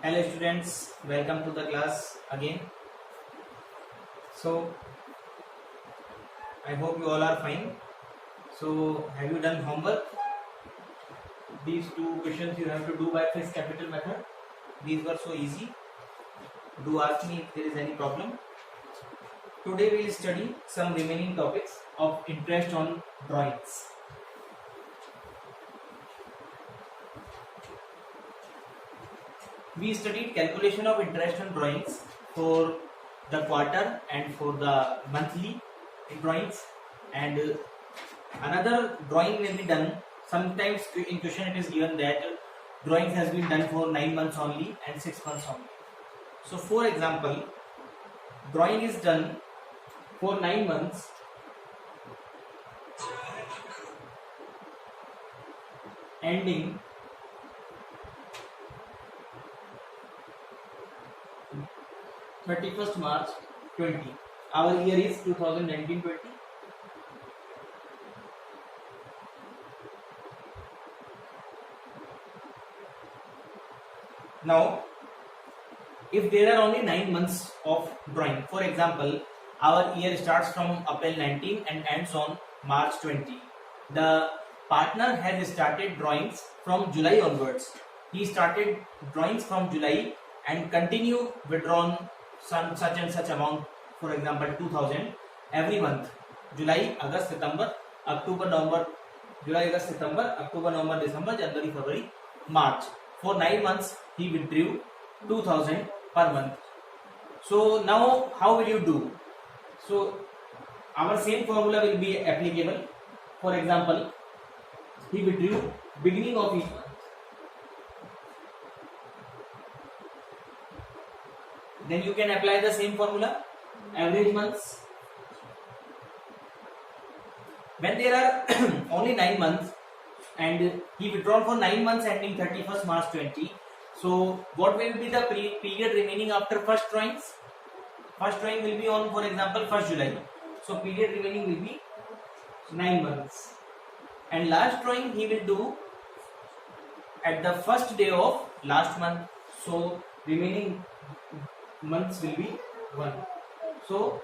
Hello students, welcome to the class again. So I hope you all are fine. So have you done homework? These two questions you have to do by fixed capital method. These were so easy. Do ask me if there is any problem. Today we will study some remaining topics of interest on drawings. We studied calculation of interest on drawings for the quarter and for the monthly drawings, and another drawing will be done. Sometimes in question it is given that drawings has been done for 9 months only and 6 months only. So for example, drawing is done for 9 months ending 31st March 20. Our year is 2019-20. Now, if there are only 9 months of drawing, for example, our year starts from April 19 and ends on March 20. The partner has started drawings from July onwards. He started drawings from July and continue withdrawn such and such amount, for example 2000 every month. July, August, September, October, November, July, August, September, October, November, December, January, February, March. For 9 months he withdrew 2000 per month. So now how will you do? So our same formula will be applicable. For example, he withdrew beginning of each month. Then you can apply the same formula, average months. When there are only 9 months and he withdrawn for 9 months ending 31st March 20. So what will be the period remaining after first drawings? First drawing will be on, for example, 1st July. So period remaining will be 9 months. And last drawing he will do at the first day of last month. So remaining months will be 1. So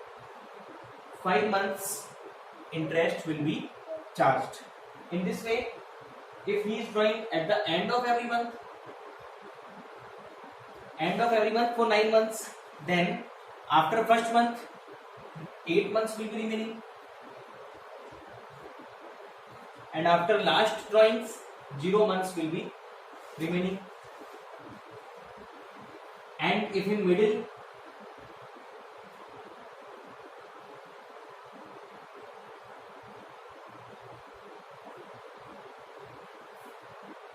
5 months interest will be charged. In this way, if he is drawing at the end of every month for 9 months, then after first month 8 months will be remaining, and after last drawings 0 months will be remaining. And if in middle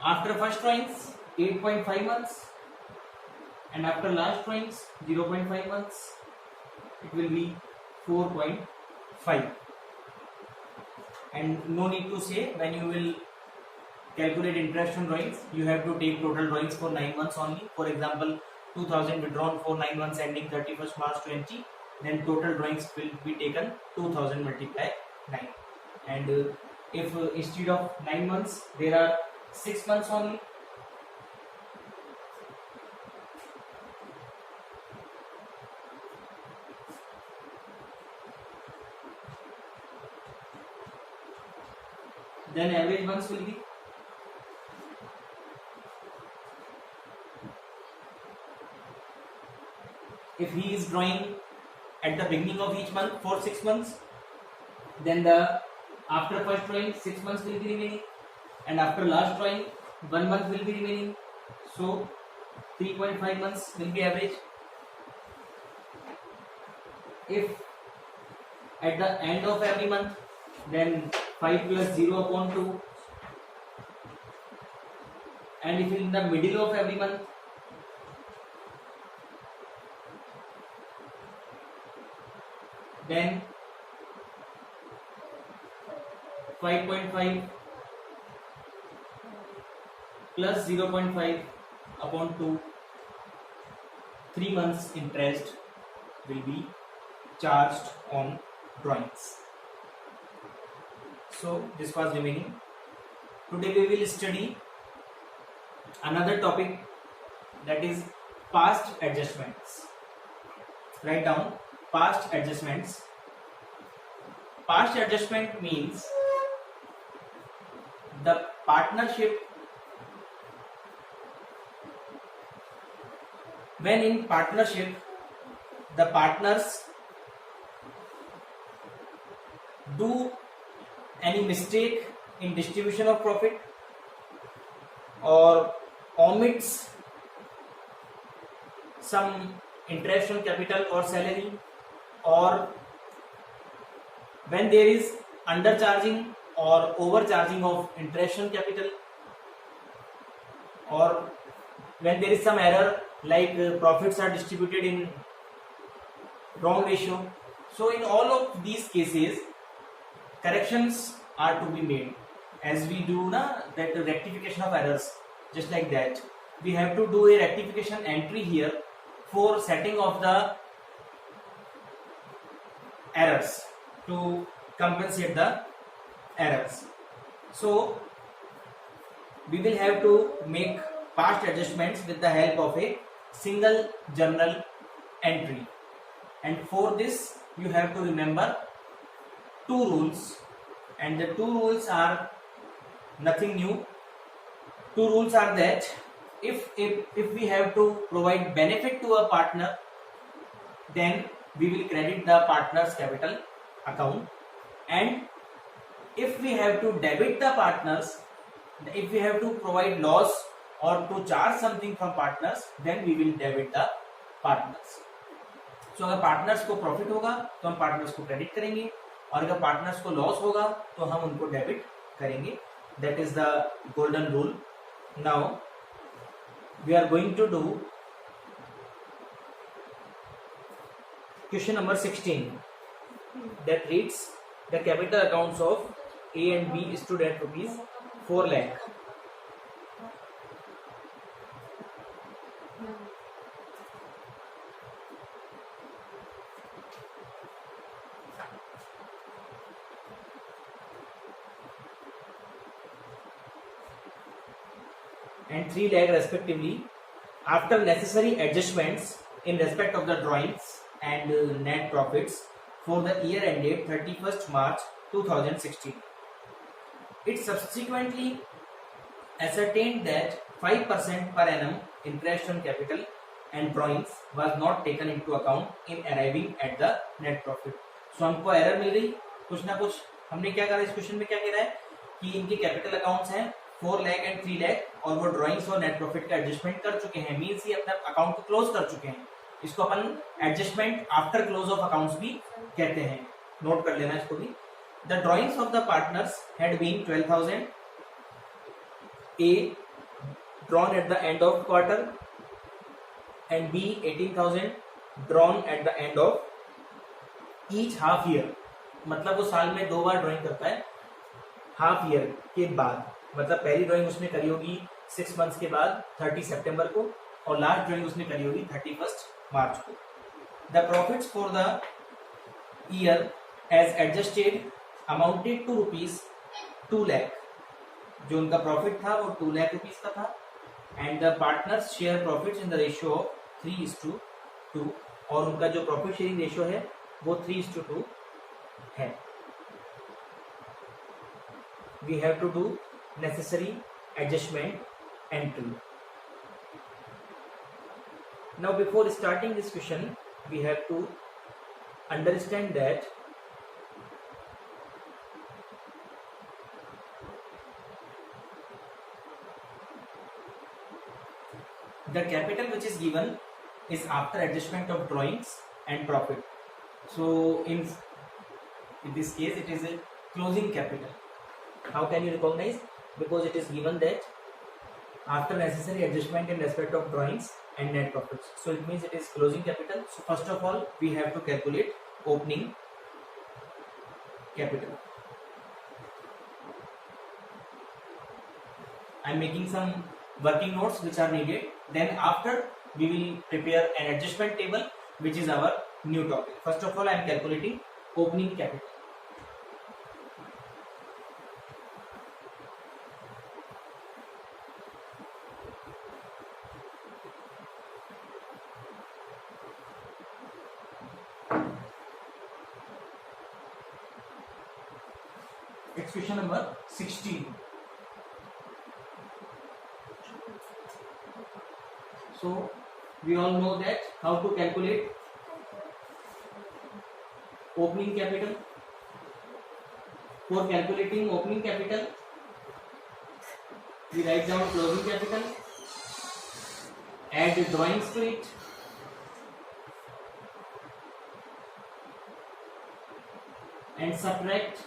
after first drawings 8.5 months and after last drawings 0.5 months, it will be 4.5. And no need to say, when you will calculate interest on drawings, you have to take total drawings for 9 months only. For example, 2000 withdrawn for 9 months ending 31st March 20, then total drawings will be taken 2000 multiply 9. And if instead of 9 months there are 6 months only, then average months will be if he is drawing at the beginning of each month for 6 months, then the after first drawing 6 months will be remaining, and after last drawing 1 month will be remaining. So 3.5 months will be average. If at the end of every month, then 5 plus 0 upon 2, and if in the middle of every month, then 5.5 plus 0.5 upon 2, 3 months interest will be charged on drawings. So this was remaining. Today we will study another topic, that is past adjustments. Write down past adjustments. Past adjustment means the partnership, when in partnership the partners do any mistake in distribution of profit or omits some interest on capital or salary, or when there is undercharging or overcharging of interest on capital, or when there is some error like profits are distributed in wrong ratio. So in all of these cases corrections are to be made, as we do that rectification of errors. Just like that, we have to do a rectification entry here for setting of the errors to compensate the errors. So we will have to make past adjustments with the help of a single journal entry, and for this you have to remember two rules, and the two rules are nothing new. Two rules are that if we have to provide benefit to a partner, then we will credit the partner's capital account, and if we have to debit the partners, if we have to provide loss or to charge something from partners, then we will debit the partners. So अगर partners को profit होगा तो हम partners को credit करेंगे, और अगर partners को लॉस होगा तो हम उनको डेबिट करेंगे. That is the golden rule. Now we are going to do question number 16 that reads the capital accounts of A and B stood at rupees 4 lakh. And 3 lakh respectively. After necessary adjustments in respect of the drawings and net profits for the year ended 31st March 2016, it subsequently ascertained that 5% per annum interest on capital and drawings was not taken into account in arriving at the net profit. So हमको error मिल गई कुछ ना कुछ. हमने क्या करा इस question में, क्या कह रहा है कि इनके कैपिटल अकाउंट्स हैं 4 लाख एंड 3 लाख, और वो ड्राइंग्स और नेट प्रॉफिट का एडजस्टमेंट कर चुके हैं, मींस ये अपना अकाउंट को क्लोज कर चुके हैं. इसको अपन adjustment after close of accounts भी कहते हैं, नोट कर लेना इसको भी. The drawings of the partners had been 12,000 A drawn at the end of quarter and B 18,000 drawn at the end of each half year. मतलब वो साल में 2 बार ड्राइंग करता है हाफ ईयर के बाद. मतलब पहली ड्राइंग उसने करी होगी 6 मंथ्स के बाद 30 सितंबर को, और लास्ट ड्राइंग उसने करी होगी 31 मार्च को. The profits for the year as adjusted amounted to rupees 2 lakh. जो उनका प्रॉफिट था वो 2 लाख रुपीज का था. And the partners share profits in the ratio of 3:2, और उनका जो प्रॉफिट शेयरिंग रेशियो है वो 3:2 है. We have to do necessary adjustment entry. Now before starting this question, we have to understand that the capital which is given is after adjustment of drawings and profit. So in this case it is a closing capital. How can you recognize? Because it is given that after necessary adjustment in respect of drawings and net profits, so it means it is closing capital. So first of all we have to calculate opening capital. I am making some working notes which are needed. Then after we will prepare an adjustment table which is our new topic. First of all I am calculating opening capital. It's question number 16. So we all know that how to calculate opening capital. For calculating opening capital, we write down closing capital, add drawings to it, and subtract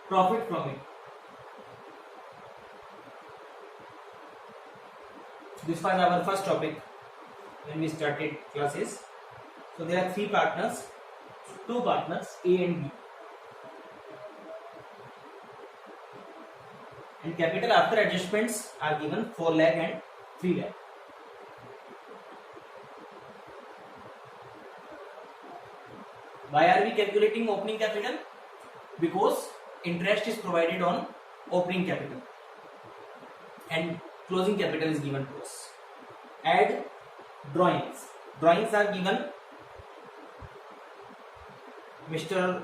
profit from it. This was our first topic when we started classes. So there are two partners, A and B. And capital after adjustments are given 4 lakh and 3 lakh. Why are we calculating opening capital? Because interest is provided on opening capital and closing capital is given to us. Add drawings. Drawings are given. Mr.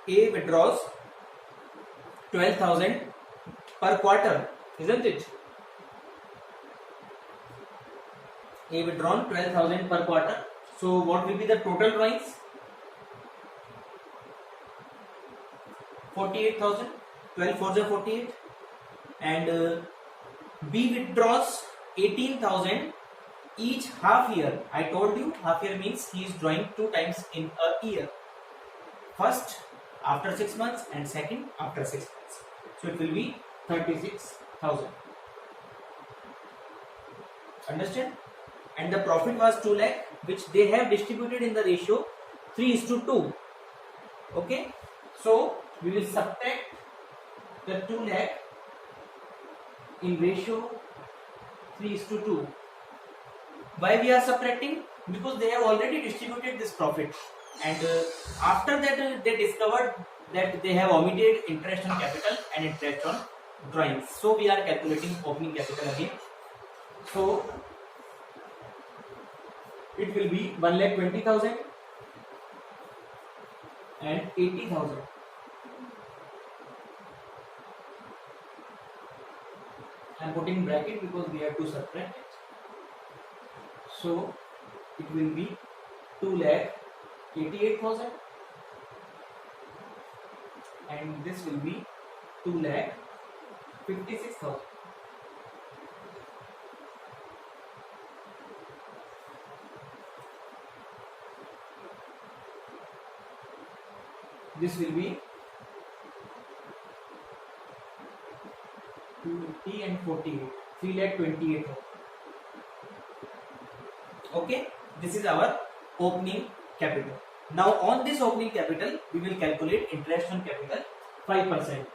A withdraws 12,000 per quarter, isn't it? A withdrawn 12,000 per quarter. So what will be the total drawings? 48,000. 12 4 is 48. And B withdraws 18,000 each half year. I told you half year means he is drawing 2 times in a year. First after 6 months and second after 6 months. So it will be 36,000. Understand? And the profit was 2 lakh, which they have distributed in the ratio 3:2. Okay? So we will subtract the 2 lakh in ratio 3:2. Why we are subtracting? Because they have already distributed this profit, and after that they discovered that they have omitted interest on capital and interest on drawings. So we are calculating opening capital again. So it will be 1,20,000 and 80,000. I am putting bracket because we have to subtract it. So it will be 2,88,000 and this will be 2,56,000. This will be 20 and 48, 3,28,000. Okay, this is our opening capital. Now on this opening capital, we will calculate interest on capital 5%.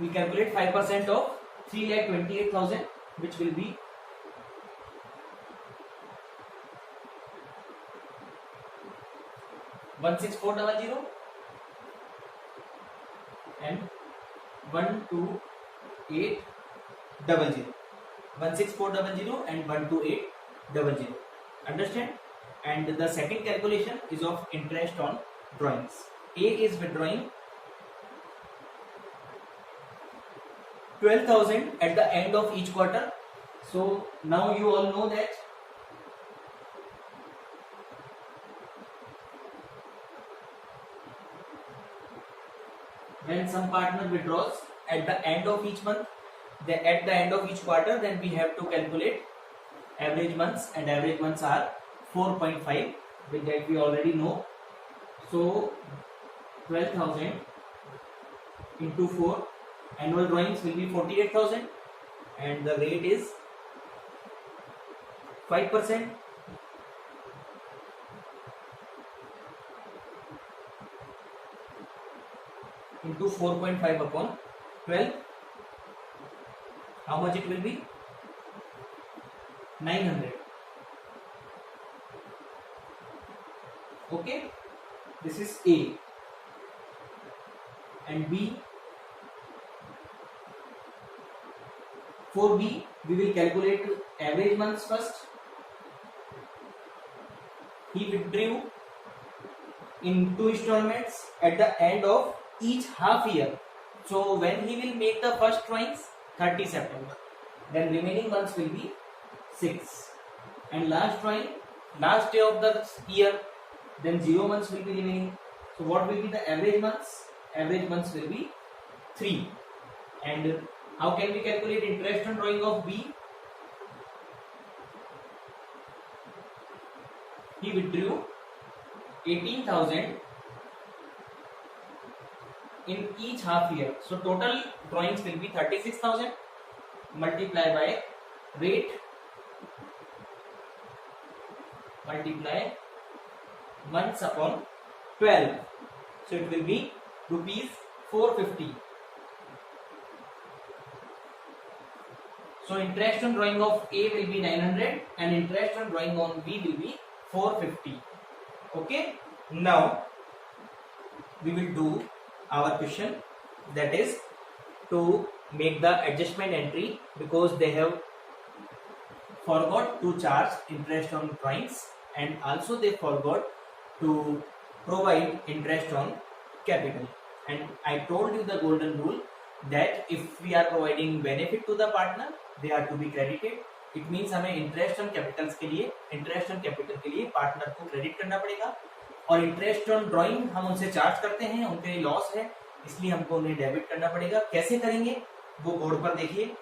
We calculate 5% of 3,28,000, which will be 16400 and 12800. 16400 and 12800. Understand? And the second calculation is of interest on drawings. A is withdrawing 12,000 at the end of each quarter. So now you all know that when some partner withdraws at the end of each month, at the end of each quarter, then we have to calculate average months, and average months are 4.5, with that we already know. So 12,000 into 4, annual drawings will be 48,000 and the rate is 5%. Into 4.5 upon 12, how much it will be? 900. Okay, this is A. and B. For B, we will calculate average months first. He withdrew in 2 installments at the end of each half year. So when he will make the first drawings, 30 September. Then remaining months will be 6. And last drawing, last day of the year, then 0 months will be remaining. So what will be the average months? Average months will be 3. And how can we calculate interest on drawing of B? He withdrew 18,000 in each half year. So total drawings will be 36,000 multiplied by rate multiply months upon 12. So it will be rupees 450. So interest on drawing of A will be 900 and interest on drawing on B will be 450. Okay. Now we will do our question, that is to make the adjustment entry, because they have forgot to charge interest on drawings and also they forgot to provide interest on capital. And I told you the golden rule that if we are providing benefit to the partner, they are to be credited. It means हमें interest on capitals के लिए, interest on capital के लिए partner को credit करना पड़ेगा, और interest on drawing हम उनसे चार्ज करते हैं, उनके लॉस है, इसलिए हमको उन्हें डेबिट करना पड़ेगा. कैसे करेंगे वो बोर्ड पर देखिए.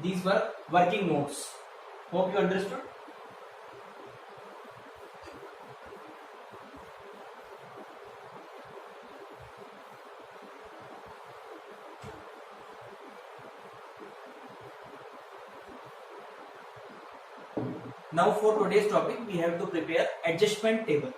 These were working notes. Hope you understood. Now for today's topic, we have to prepare adjustment table.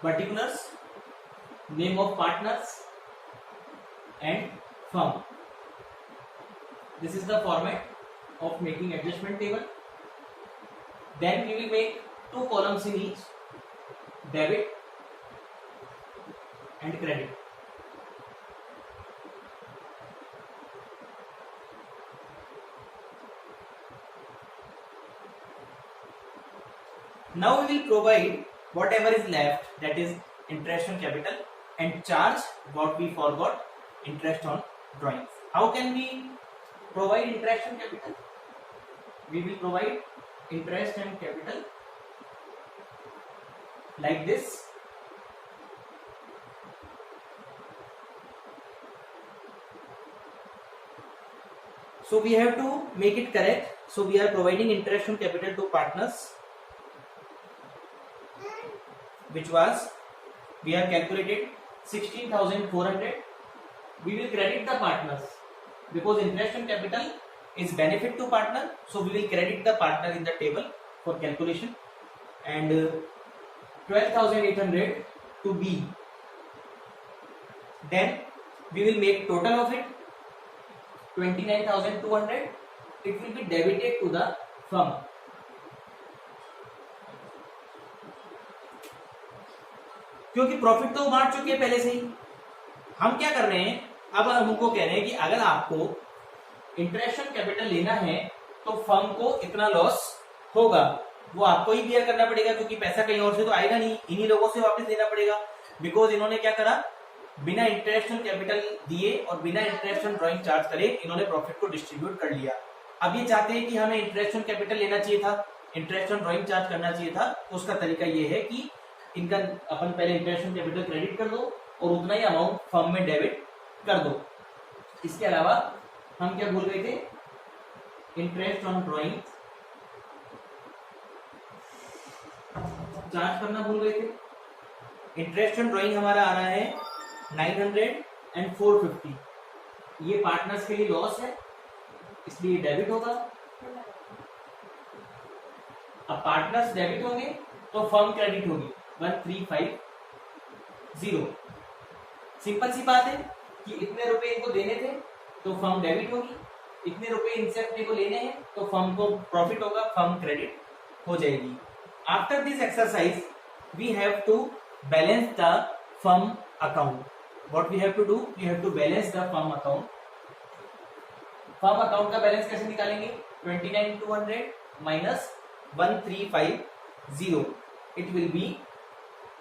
Particulars, name of partners and firm. This is the format of making adjustment table. Then we will make 2 columns in each, debit and credit. Now we will provide whatever is left, that is interest on capital, and charge what we forgot, interest on drawings. How can we provide interest on capital? We will provide interest and capital like this. So we have to make it correct. So we are providing interest on capital to partners, which was, we have calculated 16,400. We will credit the partners because interest on capital is benefit to partner, so we will credit the partner in the table for calculation, and 12,800 to B. Then we will make total of it 29,200. It will be debited to the firm. क्योंकि profit तो बांट चुके हैं पहले से ही. हम क्या कर रहे हैं, अब हम उनको कह रहे हैं कि अगर आपको इंटरेस्ट ऑन कैपिटल लेना है तो फर्म को इतना लॉस होगा, वो आपको ही बियर करना पड़ेगा, क्योंकि पैसा कहीं और से तो आएगा नहीं, इन्हीं लोगों से वापस देना पड़ेगा. बिकॉज इन्होंने क्या करा, बिना इंटरेस्ट ऑन कैपिटल दिए और बिना इंटरेस्ट ऑन ड्रॉइंग चार्ज करे इन्होंने प्रॉफिट को डिस्ट्रीब्यूट कर लिया. अब ये चाहते हैं कि हमें इंटरेस्ट ऑन कैपिटल लेना चाहिए था, इंटरेस्ट ऑन ड्रॉइंग चार्ज करना चाहिए था. तो उसका तरीका ये है कि इनका अपन पहले इंटरेस्ट ऑन कैपिटल क्रेडिट कर दो और उतना ही अमाउंट फर्म में डेबिट कर दो. इसके अलावा हम क्या भूल गए थे, इंटरेस्ट ऑन ड्रॉइंग चार्ज करना भूल गए थे। इंटरेस्ट ऑन ड्राइंग हमारा आ रहा है 900 एंड 450। ये पार्टनर्स के लिए लॉस है, इसलिए डेबिट होगा। अब पार्टनर्स डेबिट होंगे तो फर्म क्रेडिट होगी 1350। सिंपल सी बात है कि इतने रुपए इनको देने थे तो फर्म डेबिट होगी, इतने रुपए इनसे अपने को लेने हैं तो फर्म को प्रॉफिट होगा, फर्म क्रेडिट हो जाएगी। After this exercise we have to balance the firm account. What we have to do, we have to balance the firm account. Firm account का बैलेंस कैसे निकालेंगे, 29,200 माइनस 1350, इट विल बी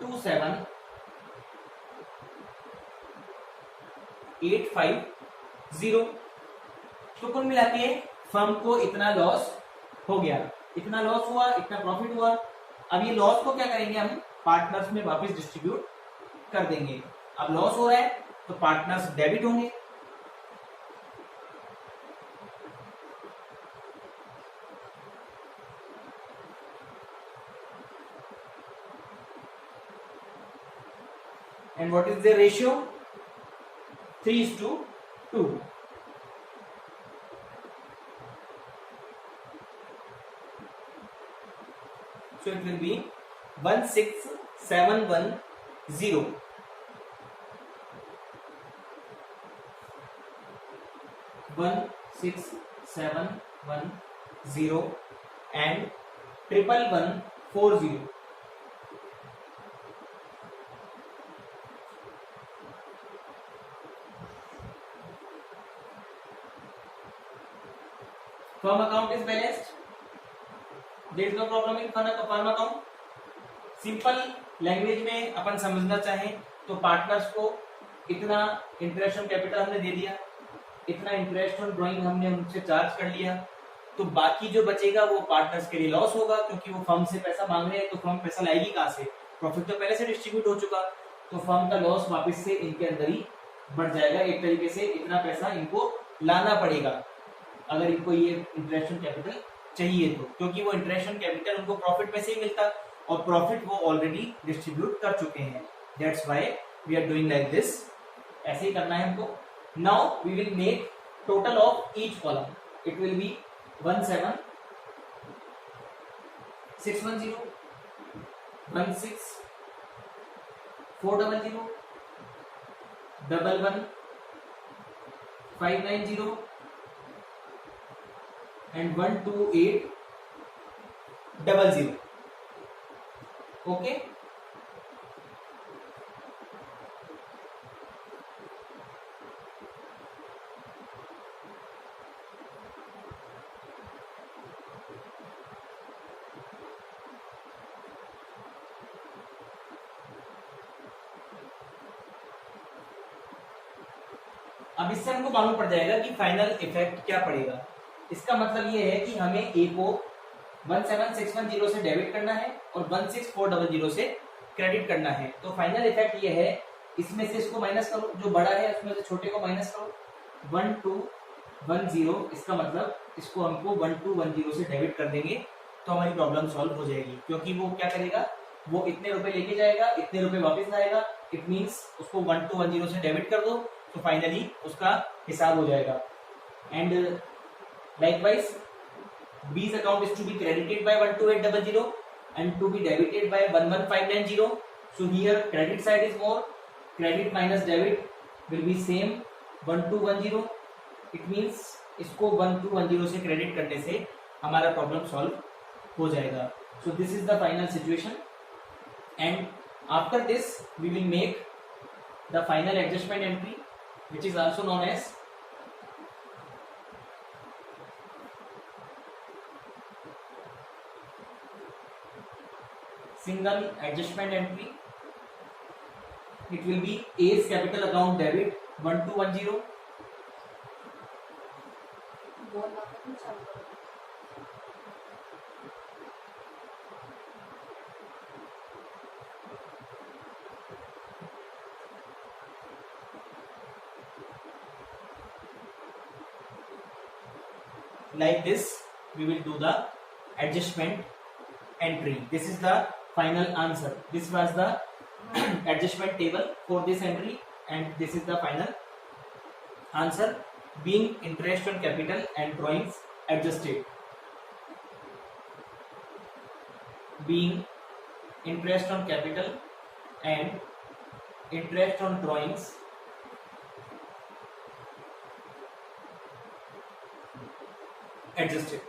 27,850। तो कुल मिला के firm को इतना लॉस हो गया, इतना लॉस हुआ, इतना प्रॉफिट हुआ। अब ये लॉस को क्या करेंगे, हम पार्टनर्स में वापस डिस्ट्रीब्यूट कर देंगे। अब लॉस हो रहा है तो पार्टनर्स डेबिट होंगे। And what is the ratio? 3:2. So it will be 16710. 16710 and 11140. Firm account is balanced. There is no problem in firm account. Simple language में अपन समझना चाहें तो पार्टनर्स को इतना इंटरेस्ट ऑन कैपिटल हमने दे दिया, इतना इंटरेस्ट ऑन ड्राइंग हमने उनसे चार्ज कर लिया, तो बाकी जो बचेगा वो पार्टनर्स के लिए लॉस होगा, क्योंकि वो फर्म से पैसा मांग रहे हैं तो फर्म पैसा लाएगी कहाँ से, प्रॉफिट तो पहले से डिस्ट्रीब्यूट हो चुका, तो फर्म का लॉस वापस से इनके अंदर ही बढ़ जाएगा। एक तरीके से इतना पैसा इनको लाना पड़ेगा अगर इनको ये इंटरेस्ट ऑन कैपिटल चाहिए तो, क्योंकि वो इंटरेस्ट ऑन कैपिटल उनको प्रॉफिट में से ही मिलता और प्रॉफिट वो ऑलरेडी डिस्ट्रीब्यूट कर चुके हैं। That's why we are doing like this. ऐसे ही करना है हमको। Now we will make total of each column. It will be 17,610, 16,400, 11,590 and 12800. Okay, अब इससे हमको मालूम पड़ जाएगा कि फाइनल इफेक्ट क्या पड़ेगा। इसका मतलब ये है कि हमें ए को 17610 से डेबिट करना है और 16400 से क्रेडिट करना है। तो फाइनल इफेक्ट ये है, इसमें से इसको माइनस करो, जो बड़ा है उसमें से छोटे को माइनस करो, 1210। इसका मतलब इसको हमको 1210 से डेबिट कर देंगे तो हमारी प्रॉब्लम सॉल्व हो जाएगी, क्योंकि वो क्या करेगा, वो इतने रुपए लेके जाएगा, इतने रुपए वापस लाएगा। इट मीन्स उसको 1210 से डेबिट कर दो तो फाइनली उसका हिसाब हो जाएगा। And likewise B's account is to be credited by 12800 and to be debited by 11590. So here credit side is more, credit minus debit will be same 1210. It means इसको 1210 से क्रेडिट करने से हमारा प्रॉब्लम सॉल्व हो जाएगा। So this is the final situation and after this we will make the final adjustment entry, which is also known as single adjustment entry. It will be A's capital account debit 1210, like this we will do the adjustment entry. This is the final answer. This was the adjustment table for this entry, and this is the final answer, being interest on capital and drawings adjusted. Being interest on capital and interest on drawings adjusted.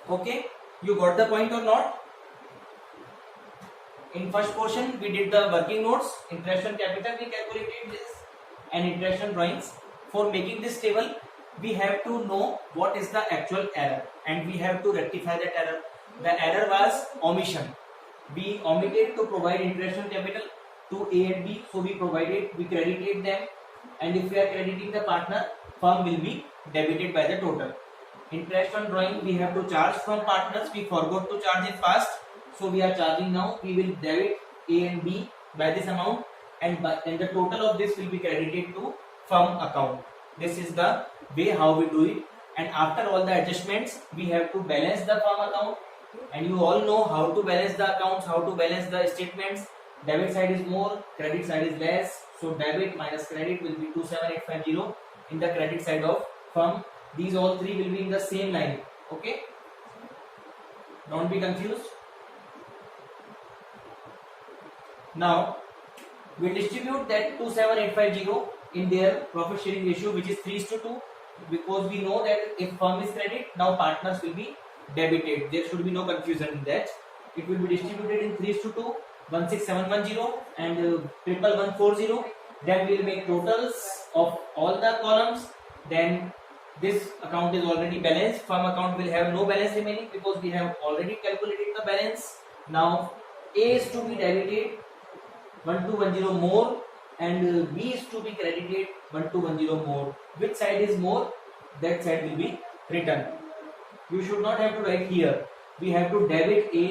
Okay, you got the point or not? In first portion we did the working notes, interest on capital we calculated this, and interest on drawings. For making this table we have to know what is the actual error, and we have to rectify that error. The error was omission. We omitted to provide interest on capital to A and B, so we credited them, and if we are crediting the partner, firm will be debited by the total. Interest on drawing we have to charge from partners, we forgot to charge it fast, so we are charging now. We will debit A and B by this amount, and the total of this will be credited to firm account. This is the way how we do it, and after all the adjustments we have to balance the firm account, and you all know how to balance the accounts, how to balance the statements. Debit side is more, credit side is less, so debit minus credit will be 27850 in the credit side of firm. These all three will be in the same line. Okay, don't be confused. Now we distribute that 27850 in their profit sharing ratio, which is 3:2, because we know that if firm is credit, now partners will be debited. There should be no confusion in that. It will be distributed in 3:2, 16710 and 11140. Then we will make totals of all the columns. Then this account is already balanced. Firm account will have no balance remaining because we have already calculated the balance. Now A is to be debited 1210 more, and B is to be credited 1210 more. Which side is more? That side will be written. You should not have to write here. We have to debit A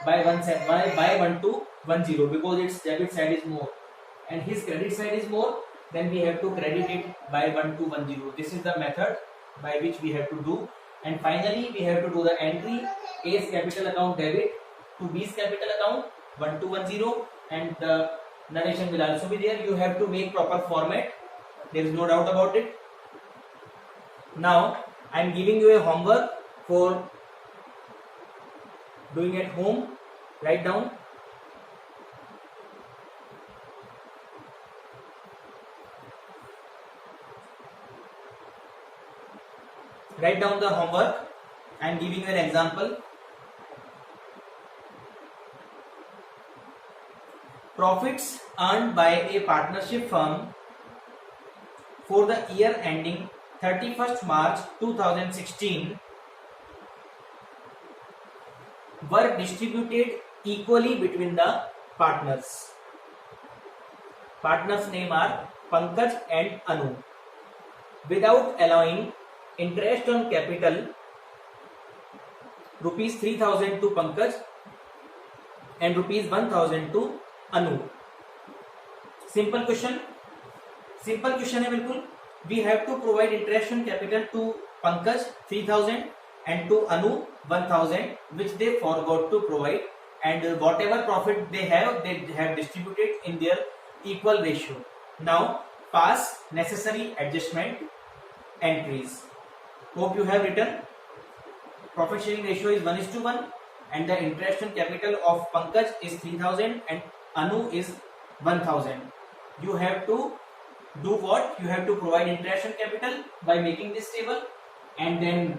by 1210 because its debit side is more and his credit side is more. Then we have to credit it by 1210. This is the method by which we have to do. And finally we have to do the entry A's capital account debit to B's capital account 1210, and the narration will also be there. You have to make proper format. There is no doubt about it. Now I am giving you a homework for doing at home. Write down. Write down the homework. I am giving you an example. Profits earned by a partnership firm for the year ending 31st March 2016 were distributed equally between the partners. Partners' name are Pankaj and Anu, without allowing interest on capital rupees 3000 to Pankaj and rupees 1000 to Anu. Simple question है बिल्कुल. We have to provide interest on capital to Pankaj 3000 and to Anu 1000, which they forgot to provide, and whatever profit they have distributed in their equal ratio. Now pass necessary adjustment entries. Hope you have written. Profit sharing ratio is 1:1 and the interest on capital of Pankaj is 3000 and Anu is 1000. You have to do what? You have to provide interest on capital by making this table, and then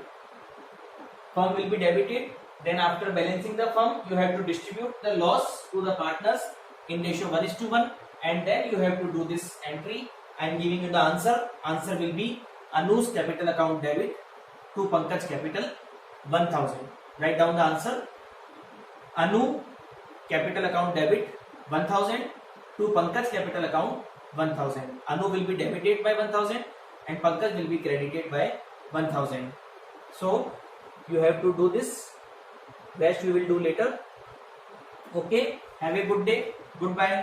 firm will be debited. Then after balancing the firm, you have to distribute the loss to the partners in ratio 1:1, and then you have to do this entry. I am giving you the answer. Answer will be Anu's capital account debit to Pankaj capital 1000. Write down the answer. Anu capital account debit 1000 to Pankaj capital account 1000. Anu will be debited by 1000 and Pankaj will be credited by 1000. So you have to do this. Rest we will do later. Okay. Have a good day. Goodbye.